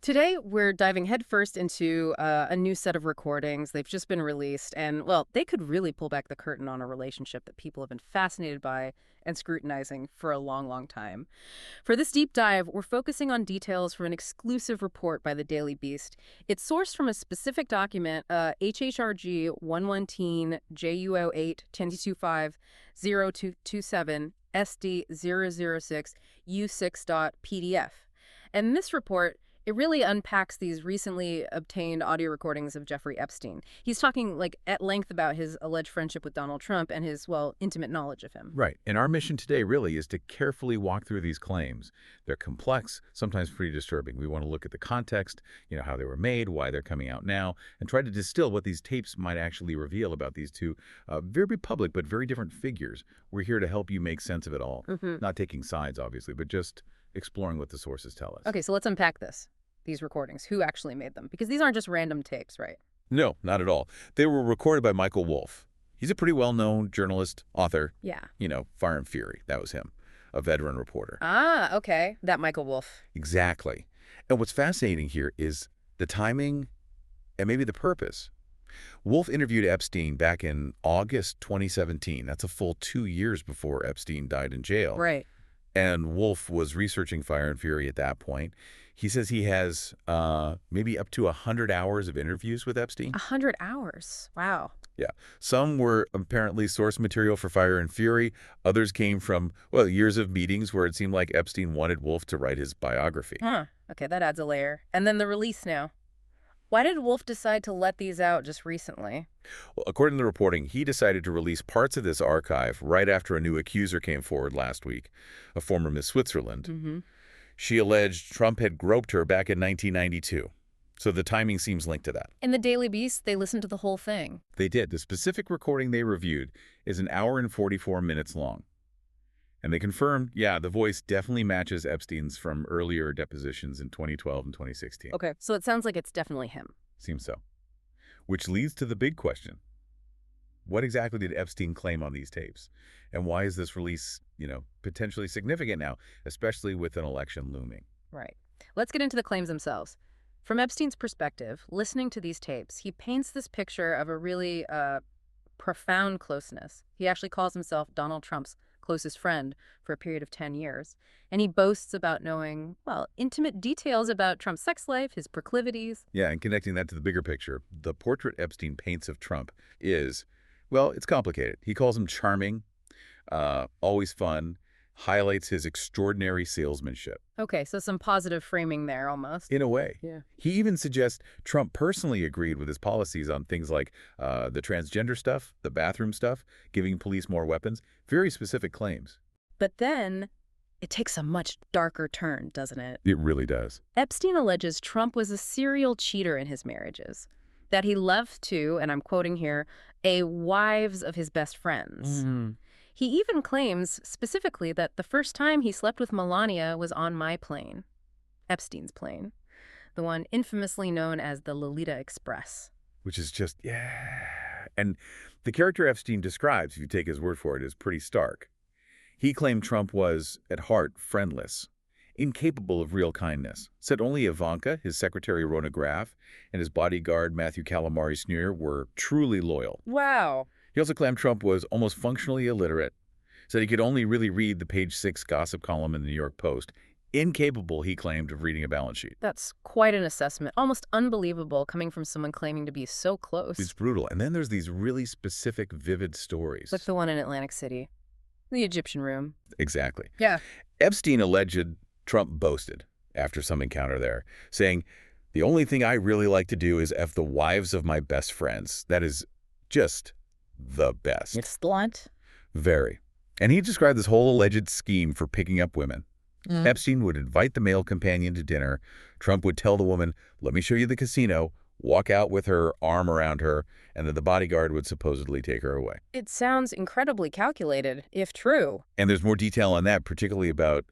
Today, we're diving headfirst into a new set of recordings. They've just been released, and, well, they could really pull back the curtain on a relationship that people have been fascinated by and scrutinizing for a long, long time. For this deep dive, we're focusing on details from an exclusive report by the Daily Beast. It's sourced from a specific document, HHRG 110 JUO8 1025 0227 SD 006 U6.PDF. And this report, it really unpacks these recently obtained audio recordings of Jeffrey Epstein. He's talking at length about his alleged friendship with Donald Trump and his, well, intimate knowledge of him. Right. And our mission today really is to carefully walk through these claims. They're complex, sometimes pretty disturbing. We want to look at the context, how they were made, why they're coming out now, and try to distill what these tapes might actually reveal about these two very public but very different figures. We're here to help you make sense of it all. Not taking sides, obviously, but just exploring what the sources tell us. Okay, so let's unpack these recordings. Who actually made them? Because these aren't just random tapes, right? No, not at all. They were recorded by Michael Wolff. He's a pretty well-known journalist, author. Yeah. Fire and Fury. That was him. A veteran reporter. Ah, okay. That Michael Wolff. Exactly. And what's fascinating here is the timing and maybe the purpose. Wolff interviewed Epstein back in August 2017. That's a full 2 years before Epstein died in jail. Right. And Wolff was researching Fire and Fury at that point. He says he has maybe up to 100 hours of interviews with Epstein. 100 hours. Wow. Yeah. Some were apparently source material for Fire and Fury. Others came from, well, years of meetings where it seemed like Epstein wanted Wolff to write his biography. Huh. Okay, that adds a layer. And then the release now. Why did Wolff decide to let these out just recently? Well, according to the reporting, he decided to release parts of this archive right after a new accuser came forward last week, a former Miss Switzerland. She alleged Trump had groped her back in 1992. So the timing seems linked to that. In the Daily Beast, they listened to the whole thing. They did. The specific recording they reviewed is 1 hour and 44 minutes long. And they confirmed, yeah, the voice definitely matches Epstein's from earlier depositions in 2012 and 2016. Okay, so it sounds like it's definitely him. Seems so. Which leads to the big question. What exactly did Epstein claim on these tapes? And why is this release, potentially significant now, especially with an election looming? Right. Let's get into the claims themselves. From Epstein's perspective, listening to these tapes, he paints this picture of a really profound closeness. He actually calls himself Donald Trump's closest friend for a period of 10 years. And he boasts about knowing, well, intimate details about Trump's sex life, his proclivities. Yeah, and connecting that to the bigger picture, the portrait Epstein paints of Trump is, well, it's complicated. He calls him charming, always fun, highlights his extraordinary salesmanship. Okay, so some positive framing there almost. In a way. Yeah. He even suggests Trump personally agreed with his policies on things like the transgender stuff, the bathroom stuff, giving police more weapons. Very specific claims. But then it takes a much darker turn, doesn't it? It really does. Epstein alleges Trump was a serial cheater in his marriages, that he left to, and I'm quoting here, a wives of his best friends. He even claims specifically that the first time he slept with Melania was on my plane, Epstein's plane, the one infamously known as the Lolita Express. Which is just, yeah. And the character Epstein describes, if you take his word for it, is pretty stark. He claimed Trump was, at heart, friendless, incapable of real kindness. Said only Ivanka, his secretary Rona Graff, and his bodyguard Matthew Calamari Sneer were truly loyal. Wow. He also claimed Trump was almost functionally illiterate, said he could only really read the page 6 gossip column in the New York Post. Incapable, he claimed, of reading a balance sheet. That's quite an assessment. Almost unbelievable coming from someone claiming to be so close. It's brutal. And then there's these really specific, vivid stories. Like the one in Atlantic City. The Egyptian room. Exactly. Yeah. Epstein alleged Trump boasted after some encounter there, saying, "The only thing I really like to do is F the wives of my best friends. That is just the best." It's blunt. Very. And he described this whole alleged scheme for picking up women. Epstein would invite the male companion to dinner. Trump would tell the woman, "Let me show you the casino," walk out with her arm around her, and then the bodyguard would supposedly take her away. It sounds incredibly calculated, if true. And there's more detail on that, particularly about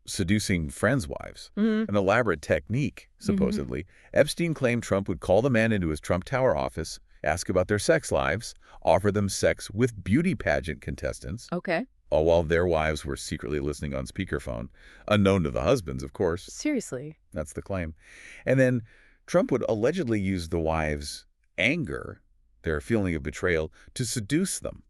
seducing friends' wives. An elaborate technique, supposedly. Epstein claimed Trump would call the men into his Trump Tower office, ask about their sex lives, offer them sex with beauty pageant contestants. Okay. all while their wives were secretly listening on speakerphone, unknown to the husbands, of course. Seriously. That's the claim. And then Trump would allegedly use the wives' anger, their feeling of betrayal, to seduce them,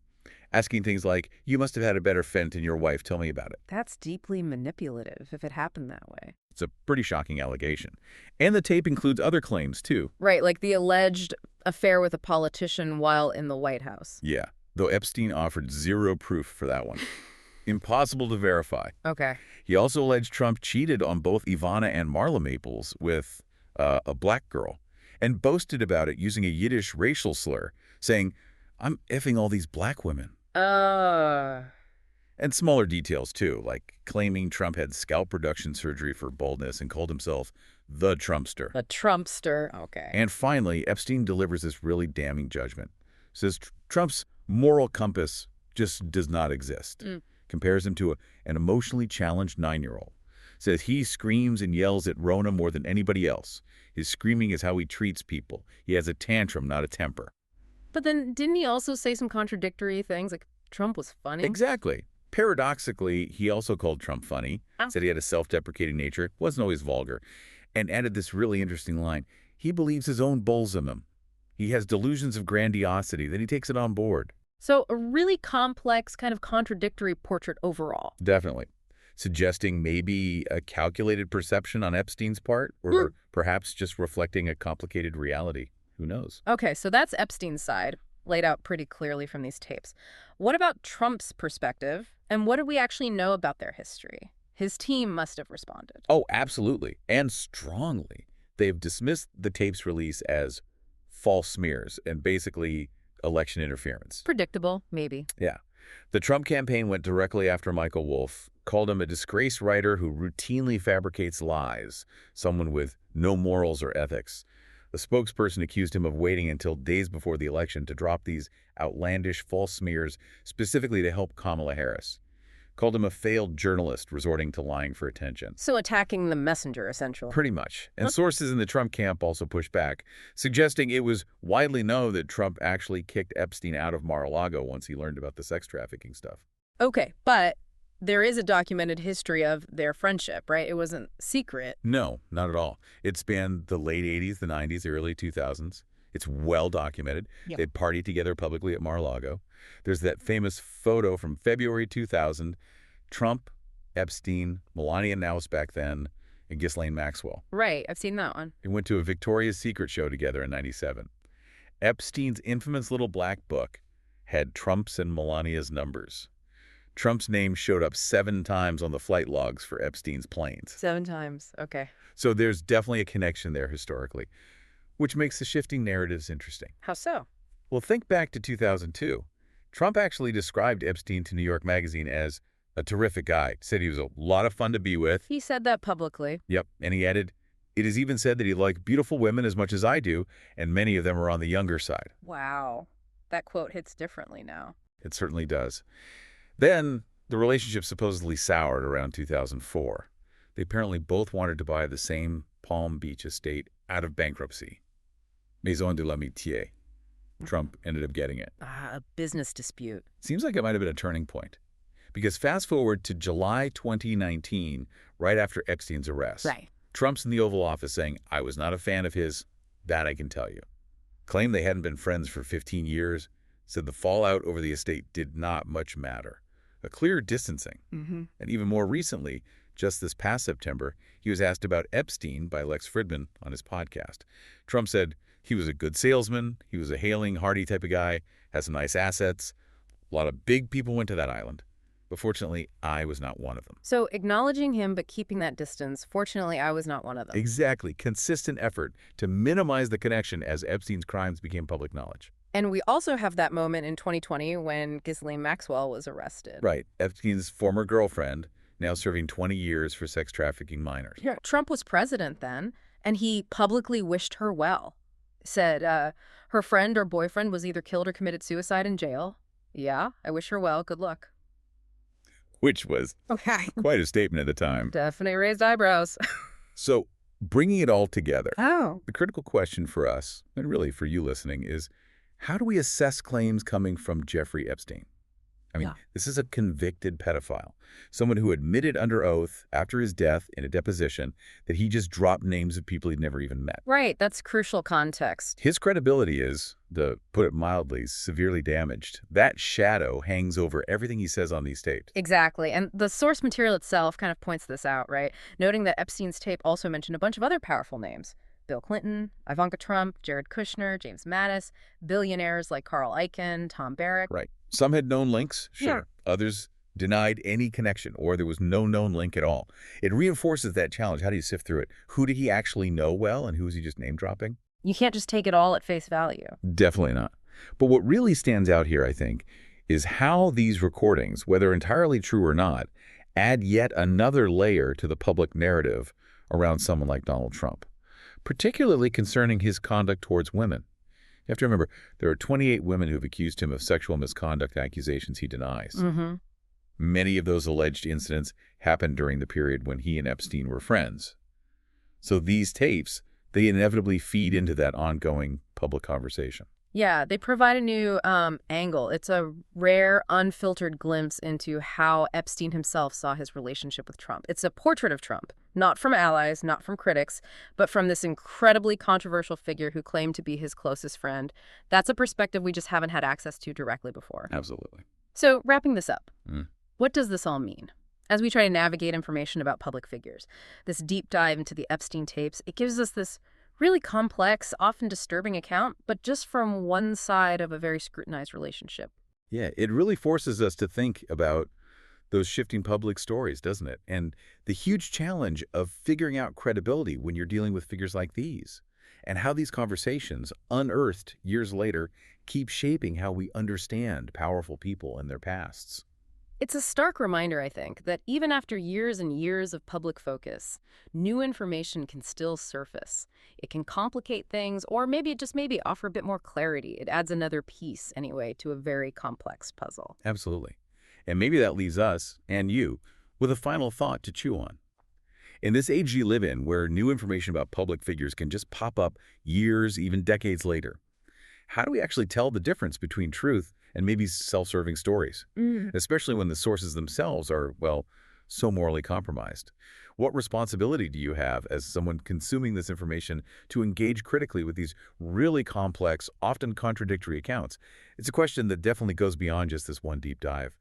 asking things like, "You must have had a better fent than your wife. Tell me about it." That's deeply manipulative if it happened that way. It's a pretty shocking allegation. And the tape includes other claims, too. Right, like the alleged affair with a politician while in the White House. Yeah, though Epstein offered zero proof for that one. Impossible to verify. Okay. He also alleged Trump cheated on both Ivana and Marla Maples with a black girl and boasted about it using a Yiddish racial slur, saying, "I'm effing all these black women." And smaller details, too, like claiming Trump had scalp reduction surgery for baldness and called himself the Trumpster. A Trumpster. Okay. And finally, Epstein delivers this really damning judgment. Says Trump's moral compass just does not exist. Compares him to an emotionally challenged 9-year-old. Says he screams and yells at Rona more than anybody else. His screaming is how he treats people. He has a tantrum, not a temper. But then didn't he also say some contradictory things, like Trump was funny? Exactly. Paradoxically, he also called Trump funny, said he had a self-deprecating nature, wasn't always vulgar, and added this really interesting line. He believes his own bulls in him. He has delusions of grandiosity, then he takes it on board. So a really complex, kind of contradictory portrait overall. Definitely. Suggesting maybe a calculated perception on Epstein's part, or perhaps just reflecting a complicated reality. Who knows? Okay, so that's Epstein's side, laid out pretty clearly from these tapes. What about Trump's perspective, and what do we actually know about their history? His team must have responded. Oh, absolutely, and strongly. They've dismissed the tape's release as false smears and basically election interference. Predictable, maybe. Yeah. The Trump campaign went directly after Michael Wolff, called him a disgraced writer who routinely fabricates lies, someone with no morals or ethics. The spokesperson accused him of waiting until days before the election to drop these outlandish false smears specifically to help Kamala Harris. Called him a failed journalist resorting to lying for attention. So attacking the messenger, essentially. Pretty much. And sources in the Trump camp also pushed back, suggesting it was widely known that Trump actually kicked Epstein out of Mar-a-Lago once he learned about the sex trafficking stuff. Okay, but there is a documented history of their friendship, right? It wasn't secret. No, not at all. It spanned the late 80s, the 90s, early 2000s. It's well documented. Yep. They'd partied together publicly at Mar-a-Lago. There's that famous photo from February 2000, Trump, Epstein, Melania Knauss back then, and Ghislaine Maxwell. Right, I've seen that one. They went to a Victoria's Secret show together in '97. Epstein's infamous little black book had Trump's and Melania's numbers. Trump's name showed up 7 times on the flight logs for Epstein's planes. 7 times, okay. So there's definitely a connection there historically, which makes the shifting narratives interesting. How so? Well, think back to 2002. Trump actually described Epstein to New York Magazine as a terrific guy, said he was a lot of fun to be with. He said that publicly. Yep, and he added, "It is even said that he liked beautiful women as much as I do, and many of them are on the younger side." Wow, that quote hits differently now. It certainly does. Then the relationship supposedly soured around 2004. They apparently both wanted to buy the same Palm Beach estate out of bankruptcy. Maison de l'Amitié. Trump ended up getting it. A business dispute. Seems like it might have been a turning point. Because fast forward to July 2019, right after Epstein's arrest. Right. Trump's in the Oval Office saying, "I was not a fan of his, that I can tell you." Claimed they hadn't been friends for 15 years, said the fallout over the estate did not much matter. A clear distancing. And even more recently, just this past September, he was asked about Epstein by Lex Fridman on his podcast. Trump said he was a good salesman, he was a hailing, hearty type of guy, has some nice assets. A lot of big people went to that island. But fortunately, I was not one of them. So acknowledging him but keeping that distance, fortunately, I was not one of them. Exactly. Consistent effort to minimize the connection as Epstein's crimes became public knowledge. And we also have that moment in 2020 when Ghislaine Maxwell was arrested. Right. Epstein's former girlfriend, now serving 20 years for sex trafficking minors. Yeah. Trump was president then, and he publicly wished her well. Said her friend or boyfriend was either killed or committed suicide in jail. Yeah, I wish her well. Good luck. Which was quite a statement at the time. Definitely raised eyebrows. So, bringing it all together, Oh. the critical question for us, and really for you listening, is how do we assess claims coming from Jeffrey Epstein? I mean, Yeah. this is a convicted pedophile, someone who admitted under oath after his death in a deposition that he just dropped names of people he'd never even met. Right, that's crucial context. His credibility is, to put it mildly, severely damaged. That shadow hangs over everything he says on these tapes. Exactly. And the source material itself kind of points this out, right? Noting that Epstein's tape also mentioned a bunch of other powerful names. Bill Clinton, Ivanka Trump, Jared Kushner, James Mattis, billionaires like Carl Icahn, Tom Barrack. Right. Some had known links, Yeah. sure. Others denied any connection, or there was no known link at all. It reinforces that challenge. How do you sift through it? Who did he actually know well, and who is he just name-dropping? You can't just take it all at face value. Definitely not. But what really stands out here, I think, is how these recordings, whether entirely true or not, add yet another layer to the public narrative around someone like Donald Trump, particularly concerning his conduct towards women. You have to remember, there are 28 women who've accused him of sexual misconduct accusations he denies. Mm-hmm. Many of those alleged incidents happened during the period when he and Epstein were friends. So these tapes, they inevitably feed into that ongoing public conversation. Yeah, they provide a new angle. It's a rare, unfiltered glimpse into how Epstein himself saw his relationship with Trump. It's a portrait of Trump, not from allies, not from critics, but from this incredibly controversial figure who claimed to be his closest friend. That's a perspective we just haven't had access to directly before. Absolutely. So, wrapping this up, Mm. what does this all mean? As we try to navigate information about public figures, this deep dive into the Epstein tapes, it gives us this really complex, often disturbing account, but just from one side of a very scrutinized relationship. Yeah, it really forces us to think about those shifting public stories, doesn't it? And the huge challenge of figuring out credibility when you're dealing with figures like these, and how these conversations, unearthed years later, keep shaping how we understand powerful people and their pasts. It's a stark reminder, I think, that even after years and years of public focus, new information can still surface. It can complicate things, or maybe it just maybe offer a bit more clarity. It adds another piece, anyway, to a very complex puzzle. Absolutely. And maybe that leaves us, and you, with a final thought to chew on. In this age you live in, where new information about public figures can just pop up years, even decades later, how do we actually tell the difference between truth and maybe self-serving stories, especially when the sources themselves are, well, so morally compromised? What responsibility do you have as someone consuming this information to engage critically with these really complex, often contradictory accounts? It's a question that definitely goes beyond just this one deep dive.